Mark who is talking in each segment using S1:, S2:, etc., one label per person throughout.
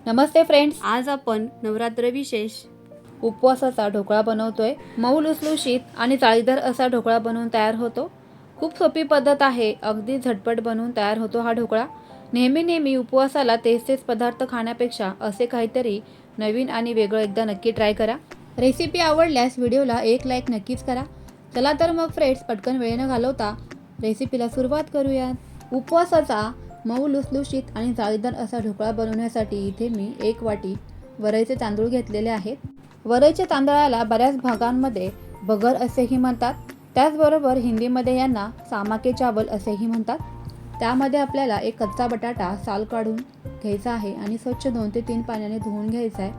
S1: नमस्ते friends,
S2: आज आपण नवरात्र विशेष
S1: उपवासाचा ढोकळा बनवतोय। मऊ लुसलुशीत आणि जाळीदार असा ढोकळा बनवून तयार होतो। खूप सोपी पद्धत आहे, अगदी झटपट बनवून तयार होतो हा ढोकळा। नेहमी उपवासाला तेच पदार्थ खाण्यापेक्षा असे काहीतरी नवीन आणि वेगळं एकदा नक्की ट्राय करा। रेसिपी आवडल्यास व्हिडिओला एक लाईक नक्कीच करा। चला तर मग फ्रेंड्स, पटकन वेळ न घालवता रेसिपीला सुरुवात करूयात। उपवासाचा मऊ लुसलुशीत आणि जाळीदार असा ढोकळा बनवण्यासाठी इथे मी 1 वाटी वरईचे तांदूळ घेतलेले आहेत। वरईच्या तांदळाला बऱ्याच भागांमध्ये बगर असेही म्हणतात, त्याचबरोबर हिंदीमध्ये यांना सामाके चावल असेही म्हणतात। त्यामध्ये आपल्याला एक कच्चा बटाटा साल काढून घ्यायचा आहे आणि स्वच्छ 2 ते 3 पाण्याने धुवून घ्यायचा आहे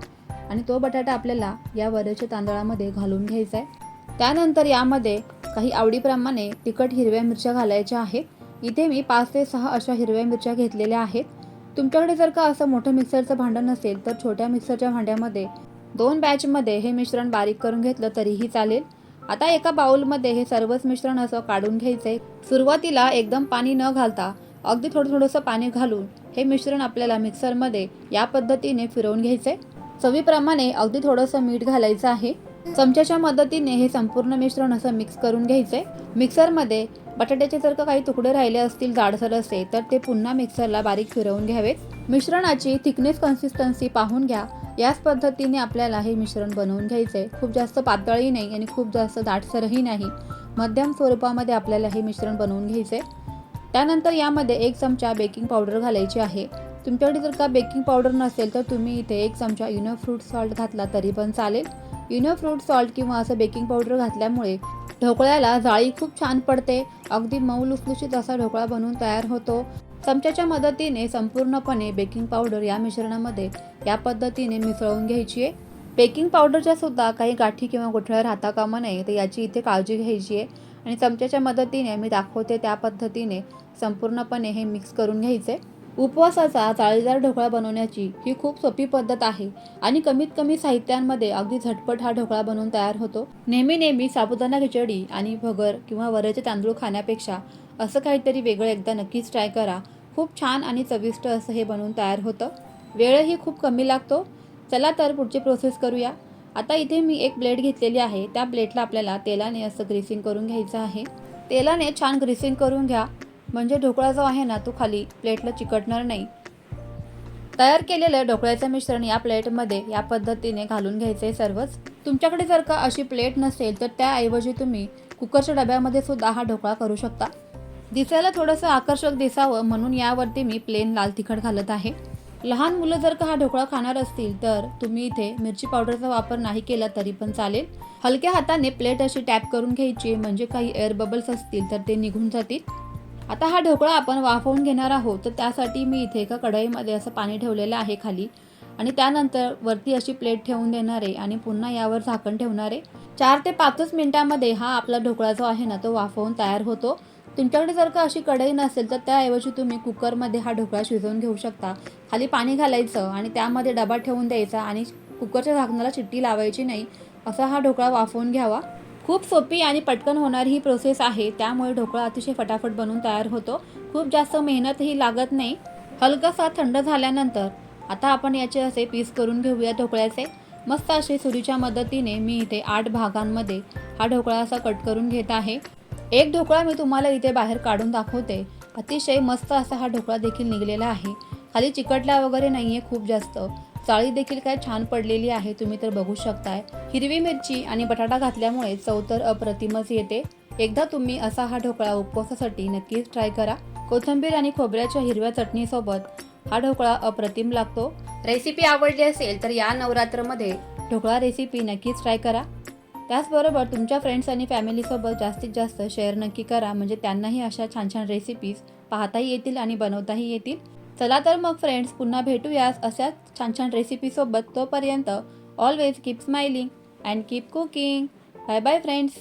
S1: आणि तो बटाटा आपल्याला या वरईच्या तांदळामध्ये घालून घ्यायचा आहे। त्यानंतर यामध्ये काही आवडीप्रमाणे तिखट हिरव्या मिरच्या घालायच्या आहेत। इथे मी 5 ते 6 अशा हिरव्या मिरच्या घेतलेल्या आहेत। तुमच्याकडे जर का असं मोठं मिक्सरचं भांडं नसेल तर छोट्या मिक्सरच्या भांड्यामध्ये 2 बॅचमध्ये हे मिश्रण बारीक करून घेतलं तरीही चालेल। आता एका बाउलमध्ये हे सर्वच मिश्रण असं काढून घ्यायचंय। सुरुवातीला एकदम पाणी न घालता अगदी थोडंसं पाणी घालून हे मिश्रण आपल्याला मिक्सरमध्ये या पद्धतीने फिरवून घ्यायचंय। चवीप्रमाणे अगदी थोडंसं मीठ घालायचं आहे। चमच्याच्या मदतीने हे संपूर्ण मिश्रण असं मिक्स करून घ्यायचंय। मिक्सरमध्ये बटाट्याचे जर का काही तुकडे राहिले असतील जाडसर असे तर ते पुन्हा मिक्सरला बारीक फिरवून घ्यावेत। मिश्रणाची थिकनेस कन्सिस्टन्सी पाहून घ्या। याच पद्धतीने आपल्याला हे मिश्रण बनवून घ्यायचंय। खूप जास्त पातळही नाही आणि खूप जास्त दाटसरही नाही, मध्यम स्वरूपामध्ये आपल्याला हे मिश्रण बनवून घ्यायचंय। त्यानंतर यामध्ये 1 चमचा बेकिंग पावडर घालायची आहे। तुमच्याकडे जर का बेकिंग पावडर नसेल तर तुम्ही इथे 1 चमचा इनो फ्रूट सॉल्ट घातला तरी पण चालेल। इनो फ्रूट सॉल्ट किंवा असं बेकिंग पावडर घातल्यामुळे ढोकळ्याला जाळी खूप छान पडते, अगदी मऊ लुसलुशीत असा ढोकळा बनवून तयार होतो। चमच्याच्या मदतीने संपूर्णपणे बेकिंग पावडर या मिश्रणामध्ये या पद्धतीने मिसळून घ्यायची आहे। बेकिंग पावडरच्या सुद्धा काही गाठी किंवा गुठळ्या राहता कामा नये, तर याची इथे काळजी घ्यायची आहे आणि चमच्याच्या मदतीने मी दाखवते त्या पद्धतीने संपूर्णपणे हे मिक्स करून घ्यायचे। उपवासाचा जाळीदार ढोकळा बनवण्याची ही खूप सोपी पद्धत आहे आणि कमीत कमी साहित्यांमध्ये अगदी झटपट हा ढोकळा बनवून तयार होतो। नेहमी साबुदाणा खिचडी आणि भगर किंवा वरईचे तांदूळ खाण्यापेक्षा असं काहीतरी वेगळं एकदा नक्कीच ट्राय करा। खूप छान आणि चविष्ट असं हे बनवून तयार होतं। वेळही खूप कमी लागतो। चला तर पुढची प्रोसेस करूया। आता इथे मी एक प्लेट घेतलेली आहे। त्या प्लेटला आपल्याला तेलाने असं ग्रीसिंग करून घ्यायचं आहे। तेलाने छान ग्रीसिंग करून घ्या, म्हणजे ढोकळा जो आहे ना तो खाली प्लेटला चिकटणार नाही। तयार केलेलं ढोकळ्याचं मिश्रण या प्लेटमध्ये या पद्धतीने घालून घ्यायचे सर्वच। तुमच्याकडे जर का अशी प्लेट नसेल तर त्याऐवजी तुम्ही कुकरच्या डब्यामध्ये सुद्धा हा ढोकळा करू शकता। दिसायला थोडंसं आकर्षक दिसावं म्हणून यावरती मी प्लेन लाल तिखट घालत आहे। लहान मुलं जर का हा ढोकळा खाणार असतील तर तुम्ही इथे मिरची पावडरचा वापर नाही केला तरी पण चालेल। हलक्या हाताने प्लेट अशी टॅप करून घ्यायची, म्हणजे काही एअर बबल्स असतील तर ते निघून जातील। आता हा ढोकळा आपण वाफवून घेणार आहोत, तर त्यासाठी मी इथे एका कढईमध्ये असं पाणी ठेवलेलं आहे खाली आणि त्यानंतर वरती अशी प्लेट ठेवून देणार आहे आणि पुन्हा यावर झाकण ठेवणार आहे। 4 ते 5 मिनिटांमध्ये हा आपला ढोकळा जो आहे ना तो वाफवून तयार होतो। तुमच्याकडे जर का अशी कढई नसेल तर त्याऐवजी तुम्ही कुकरमध्ये हा ढोकळा शिजवून घेऊ शकता। खाली पाणी घालायचं आणि त्यामध्ये डबा ठेवून द्यायचा आणि कुकरच्या झाकणाला शिट्टी लावायची नाही, असा हा ढोकळा वाफवून घ्यावा। खूप सोपी आणि पटकन होणारी ही प्रोसेस आहे, त्यामुळे ढोकळा अतिशय फटाफट बनवून तयार होतो। खूप जास्त मेहनतही लागत नाही। हलकासा थंड झाल्यानंतर आता आपण याचे असे पीस करून घेऊया ढोकळ्याचे। मस्त असे सुरीच्या मदतीने मी इथे 8 भागांमध्ये हा ढोकळा असा कट करून घेत आहे। एक ढोकळा मी तुम्हाला इथे बाहेर काढून दाखवते। अतिशय मस्त असा हा ढोकळा देखील निघलेला आहे। खाली चिकटला वगैरे नाहीये खूप जास्त, जाळी देखील काय छान पडलेली आहे, तुम्ही तर बघू शकताय। हिरवी मिरची आणि बटाटा घातल्यामुळे चव तर अप्रतिमच येते। एकदा तुम्ही असा हा ढोकळा उपवासासाठी नक्कीच ट्राय करा। कोथिंबीर आणि खोबऱ्याच्या हिरव्या चटणीसोबत हा ढोकळा अप्रतिम लागतो। रेसिपी आवडली असेल तर या नवरात्रमध्ये ढोकळा रेसिपी नक्कीच ट्राय करा। त्याचबरोबर तुमच्या फ्रेंड्स आणि फॅमिलीसोबत जास्तीत जास्त शेअर नक्की करा, म्हणजे त्यांनाही अशा छान रेसिपीज पाहताही येतील आणि बनवताही येतील। चला तर मग फ्रेंड्स, पुन्हा भेटूयाच अशाच छान रेसिपीसोबत। तोपर्यंत always keep smiling and keep cooking. Bye bye friends.